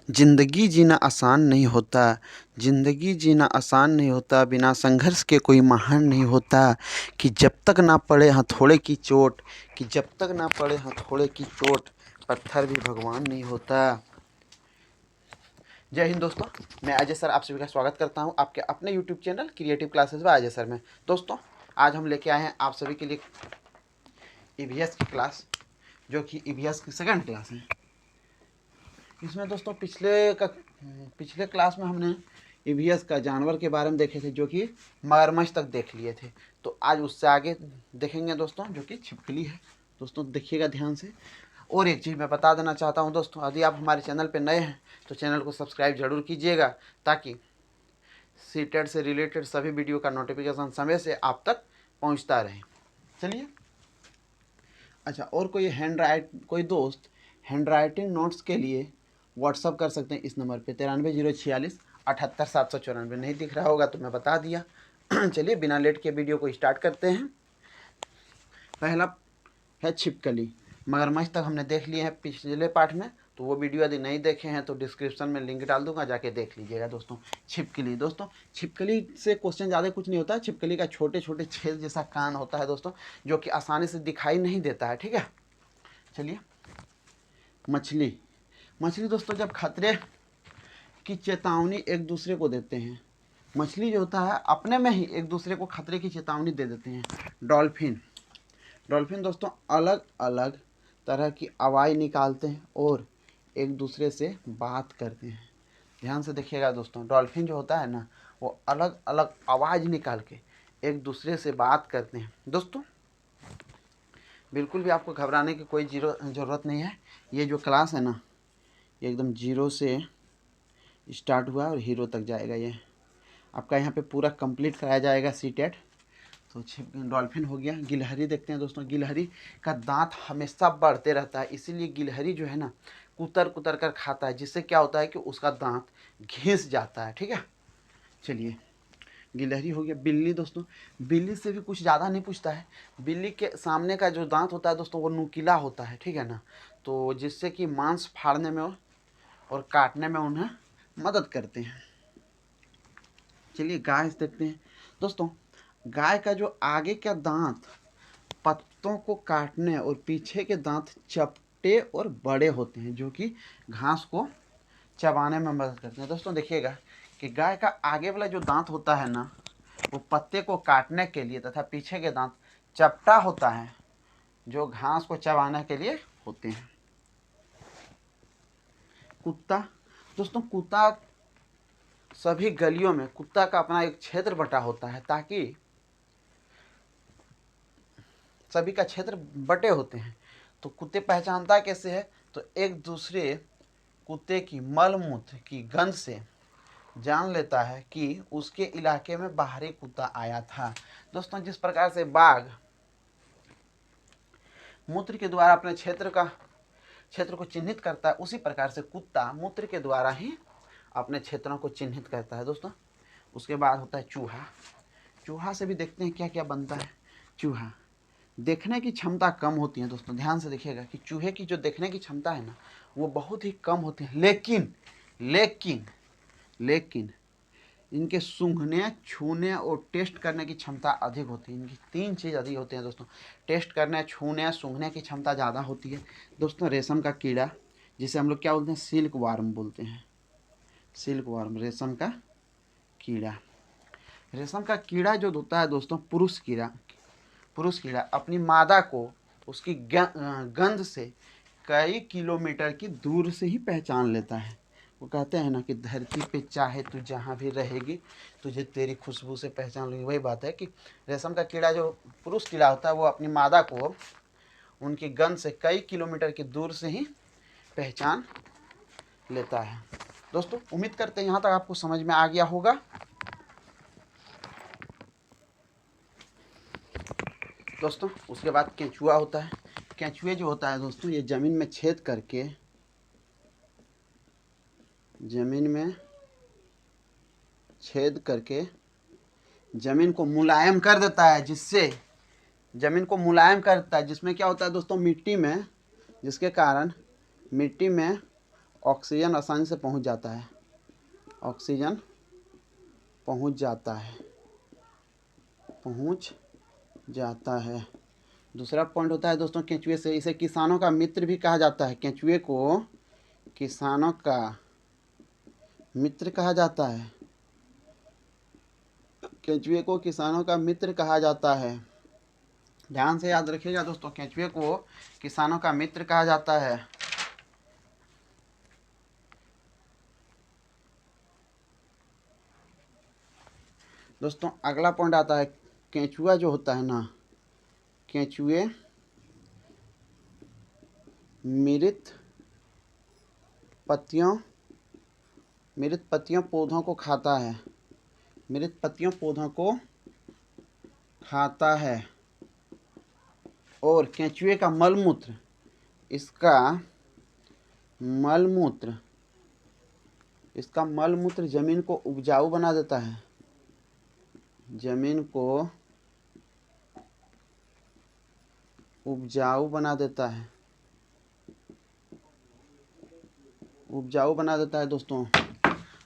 ज़िंदगी जीना आसान नहीं होता, ज़िंदगी जीना आसान नहीं होता, बिना संघर्ष के कोई महान नहीं होता, कि जब तक ना पड़े हथौड़े की चोट, कि जब तक ना पड़े हथौड़े की चोट, पत्थर भी भगवान नहीं होता। जय हिंद दोस्तों, मैं अजय सर आप सभी का स्वागत करता हूं आपके अपने YouTube channel creative classes bye Ajay sir में। दोस्तों आज हम लेके आए हैं आप सभी के लिए ईवीएस की क्लास, जो कि ईवीएस की सेकंड क्लास है। इसमें दोस्तों पिछले क्लास में हमने ईवीएस का जानवर के बारे में देखे थे, जो कि मगरमच्छ तक देख लिए थे। तो आज उससे आगे देखेंगे दोस्तों, जो कि छिपकली है। दोस्तों देखिएगा ध्यान से। और एक चीज़ मैं बता देना चाहता हूं दोस्तों, यदि आप हमारे चैनल पर नए हैं तो चैनल को सब्सक्राइब जरूर कीजिएगा, ताकि सीटेट से रिलेटेड सभी वीडियो का नोटिफिकेशन समय से आप तक पहुंचता रहे। चलिए, अच्छा, और कोई दोस्त हैंड राइटिंग नोट्स के लिए व्हाट्सअप कर सकते हैं इस नंबर पे 93 046 78 794। नहीं दिख रहा होगा तो मैं बता दिया। चलिए बिना लेट के वीडियो को स्टार्ट करते हैं। पहला है छिपकली। मगरमच्छ तक हमने देख लिए हैं पिछले पार्ट में, तो वो वीडियो यदि नहीं देखे हैं तो डिस्क्रिप्शन में लिंक डाल दूंगा, जाके देख लीजिएगा। दोस्तों छिपकली से क्वेश्चन ज़्यादा कुछ नहीं होता है। छिपकली का छोटे छोटे छेद जैसा कान होता है दोस्तों, जो कि आसानी से दिखाई नहीं देता है। ठीक है, चलिए। मछली दोस्तों जब खतरे की चेतावनी एक दूसरे को देते हैं, मछली जो होता है अपने में ही एक दूसरे को खतरे की चेतावनी दे देते हैं। डॉल्फिन दोस्तों अलग अलग तरह की आवाज़ निकालते हैं और एक दूसरे से बात करते हैं। ध्यान से देखिएगा दोस्तों, डॉल्फिन जो होता है ना, वो अलग अलग आवाज़ निकाल के एक दूसरे से बात करते हैं। दोस्तों बिल्कुल भी आपको घबराने की कोई ज़रूरत नहीं है। ये जो क्लास है ना, ये एकदम जीरो से स्टार्ट हुआ और हीरो तक जाएगा। ये आपका यहाँ पे पूरा कंप्लीट कराया जाएगा सीटेट। तो डॉल्फिन हो गया। गिलहरी देखते हैं दोस्तों। गिलहरी का दांत हमेशा बढ़ते रहता है, इसीलिए गिलहरी जो है ना कुतर कुतर कर खाता है, जिससे क्या होता है कि उसका दांत घिस जाता है। ठीक है, चलिए गिलहरी हो गया। बिल्ली दोस्तों, बिल्ली से भी कुछ ज़्यादा नहीं पूछता है। बिल्ली के सामने का जो दांत होता है दोस्तों, वो नुकीला होता है। ठीक है ना, तो जिससे कि मांस फाड़ने में और काटने में उन्हें मदद करते हैं। चलिए गाय देखते हैं दोस्तों। गाय का जो आगे का दांत पत्तों को काटने और पीछे के दांत चपटे और बड़े होते हैं, जो कि घास को चबाने में मदद करते हैं। दोस्तों देखिएगा कि गाय का आगे वाला जो दांत होता है ना, वो पत्ते को काटने के लिए, तथा पीछे के दांत चपटा होता है, जो घास को चबाने के लिए होते हैं। कुत्ता दोस्तों, कुत्ता सभी गलियों में कुत्ता का अपना एक क्षेत्र बटा होता है, ताकि सभी का क्षेत्र बटे होते हैं। तो कुत्ते पहचानता कैसे है, तो एक दूसरे कुत्ते की मलमूत्र की गंध से जान लेता है कि उसके इलाके में बाहरी कुत्ता आया था। दोस्तों जिस प्रकार से बाघ मूत्र के द्वारा अपने क्षेत्र को चिन्हित करता है, उसी प्रकार से कुत्ता मूत्र के द्वारा ही अपने क्षेत्रों को चिन्हित करता है। दोस्तों उसके बाद होता है चूहा। चूहा से भी देखते हैं क्या क्या बनता है। चूहा देखने की क्षमता कम होती है। दोस्तों ध्यान से देखिएगा कि चूहे की जो देखने की क्षमता है ना, वो बहुत ही कम होती है, लेकिन इनके सूंघने, छूने और टेस्ट करने की क्षमता अधिक होती है। इनकी 3 चीज़ अधिक होती हैं दोस्तों। टेस्ट करने, छूने, सूंघने की क्षमता ज़्यादा होती है। दोस्तों रेशम का कीड़ा, जिसे हम लोग क्या बोलते हैं, सिल्क वार्म बोलते हैं। सिल्क वार्म, रेशम का कीड़ा। रेशम का कीड़ा जो होता है दोस्तों, पुरुष कीड़ा अपनी मादा को उसकी गंध से कई किलोमीटर की दूर से ही पहचान लेता है। वो कहते हैं ना कि धरती पे चाहे तू जहाँ भी रहेगी, तुझे तेरी खुशबू से पहचान लेगी। वही बात है कि रेशम का कीड़ा जो पुरुष कीड़ा होता है, वो अपनी मादा को उनकी गंध से कई किलोमीटर की दूर से ही पहचान लेता है। दोस्तों उम्मीद करते हैं यहाँ तक आपको समझ में आ गया होगा। दोस्तों उसके बाद केंचुआ होता है। केंचुए जो होता है दोस्तों, ये ज़मीन में छेद करके ज़मीन को मुलायम कर देता है, जिसमें क्या होता है दोस्तों, जिसके कारण मिट्टी में ऑक्सीजन आसानी से पहुंच जाता है, ऑक्सीजन पहुंच जाता है, पहुंच जाता है। दूसरा पॉइंट होता है दोस्तों केंचुए से, इसे किसानों का मित्र भी कहा जाता है। केंचुए को किसानों का मित्र कहा जाता है, केंचुए को किसानों का मित्र कहा जाता है। ध्यान से याद रखिएगा दोस्तों, केंचुए को किसानों का मित्र कहा जाता है। दोस्तों अगला पॉइंट आता है, केंचुआ जो होता है ना, केंचुए मृत पत्तियों पौधों को खाता है, मृत पत्तियों पौधों को खाता है। और केंचुए का मलमूत्र, इसका मलमूत्र जमीन को उपजाऊ बना देता है, जमीन को उपजाऊ बना देता है, उपजाऊ बना देता है। दोस्तों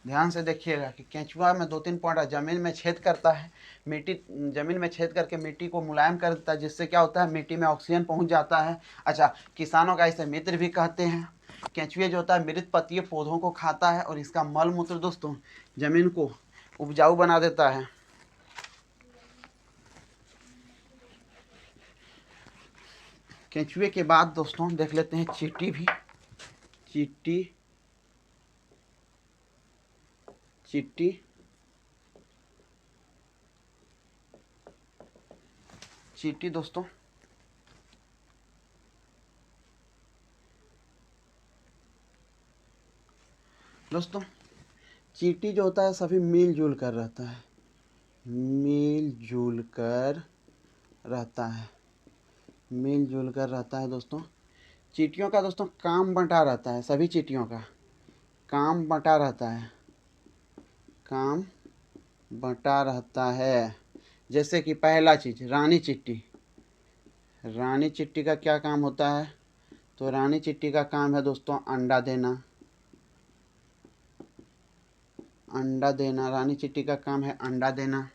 ध्यान से देखिएगा कि केंचुआ में 2-3 पॉइंट है। जमीन में छेद करता है, जमीन में छेद करके मिट्टी को मुलायम कर देता है, जिससे क्या होता है, मिट्टी में ऑक्सीजन पहुंच जाता है। अच्छा, किसानों का इसे मित्र भी कहते हैं। केंचुए जो होता है मृत पत्तीय पौधों को खाता है और इसका मल मूत्र दोस्तों जमीन को उपजाऊ बना देता है। केंचुए के बाद दोस्तों देख लेते हैं चींटी भी। चींटी दोस्तों चींटी जो होता है सभी मिलजुल कर रहता है, मिलजुल कर रहता है दोस्तों। चींटियों का दोस्तों काम बंटा रहता है, सभी चींटियों का काम बंटा रहता है। जैसे कि पहला चीज रानी चिट्टी का क्या काम होता है, तो रानी चिट्टी का काम है दोस्तों अंडा देना, रानी चिट्टी का काम है अंडा देना।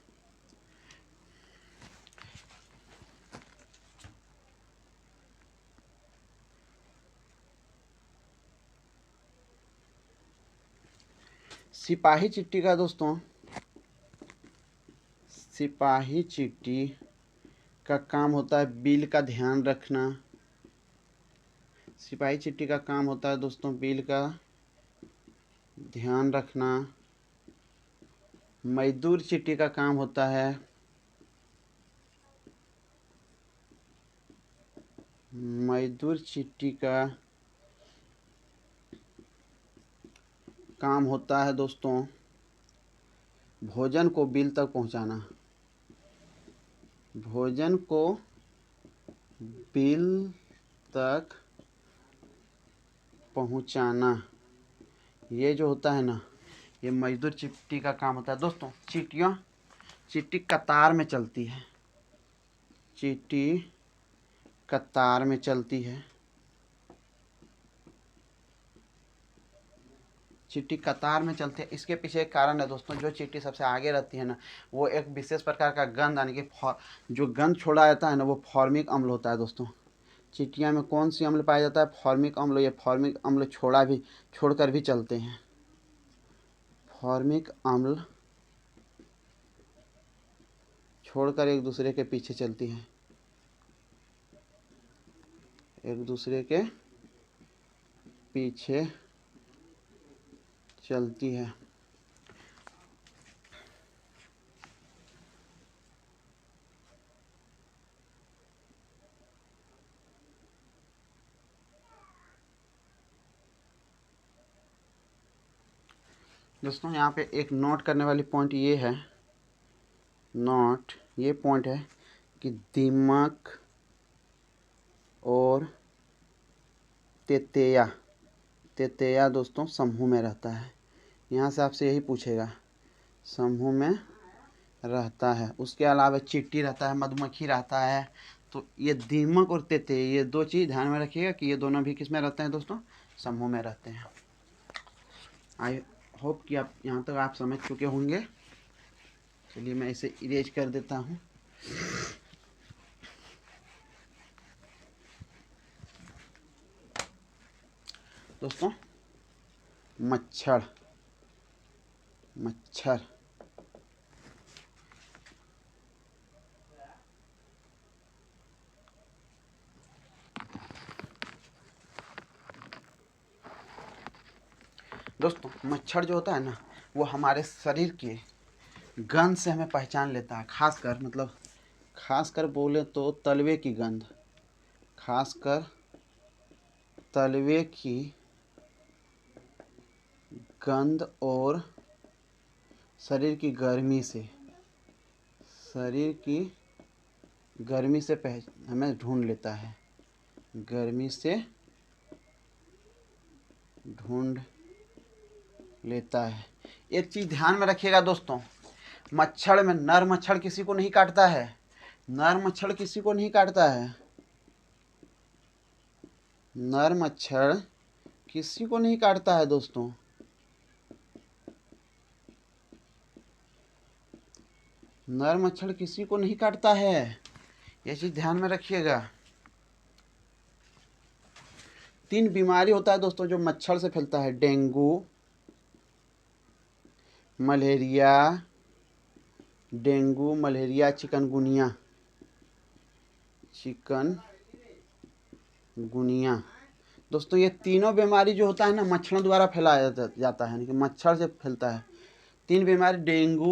सिपाही चिट्टी का काम होता है बिल का ध्यान रखना। सिपाही चिट्टी का काम होता है दोस्तों बिल का ध्यान रखना। मजदूर चिट्टी का काम होता है दोस्तों भोजन को बिल तक पहुंचाना। ये जो होता है ना, ये मजदूर चिट्टी का काम होता है। दोस्तों चींटी कतार में चलती है, चींटी कतार में चलती है। इसके पीछे एक कारण है दोस्तों, जो चींटी सबसे आगे रहती है ना, वो एक विशेष प्रकार का गंध, यानी कि जो गंध छोड़ा जाता है ना, वो फॉर्मिक अम्ल होता है। दोस्तों चींटियों में कौन सी अम्ल पाया जाता है, फॉर्मिक अम्ल। ये फॉर्मिक अम्ल छोड़कर भी चलते हैं, फॉर्मिक अम्ल छोड़कर एक दूसरे के पीछे चलती हैं, एक दूसरे के पीछे चलती है। दोस्तों यहाँ पे एक नोट करने वाली पॉइंट ये है, ये पॉइंट है कि दीमक और तेतेया दोस्तों समूह में रहता है। यहाँ से आपसे यही पूछेगा, समूह में रहता है। उसके अलावा चींटी रहता है, मधुमक्खी रहता है। तो ये दीमक और तेते, ये दो चीज़ ध्यान में रखिएगा कि ये दोनों भी किस में रहते हैं दोस्तों, समूह में रहते हैं। आई होप कि आप यहाँ तक आप समझ चुके होंगे। चलिए मैं इसे इरेज कर देता हूँ। दोस्तों, मच्छर मच्छर दोस्तों, मच्छर जो होता है ना, वो हमारे शरीर के गंध से हमें पहचान लेता है। खासकर बोले तो तलवे की गंध, खासकर तलवे की गंध और शरीर की गर्मी से हमें ढूंढ लेता है, गर्मी से ढूंढ लेता है। एक चीज़ ध्यान में रखिएगा दोस्तों, मच्छर में नर मच्छर किसी को नहीं काटता है, नर मच्छर किसी को नहीं काटता है, नर मच्छर किसी को नहीं काटता है दोस्तों। नर मच्छर किसी को नहीं काटता है, ये चीज़ ध्यान में रखिएगा। 3 बीमारी होता है दोस्तों जो मच्छर से फैलता है: डेंगू मलेरिया, चिकनगुनिया। दोस्तों, ये तीनों बीमारी जो होता है ना, मच्छरों द्वारा फैलाया जाता है, यानी कि मच्छर से फैलता है। 3 बीमारी: डेंगू,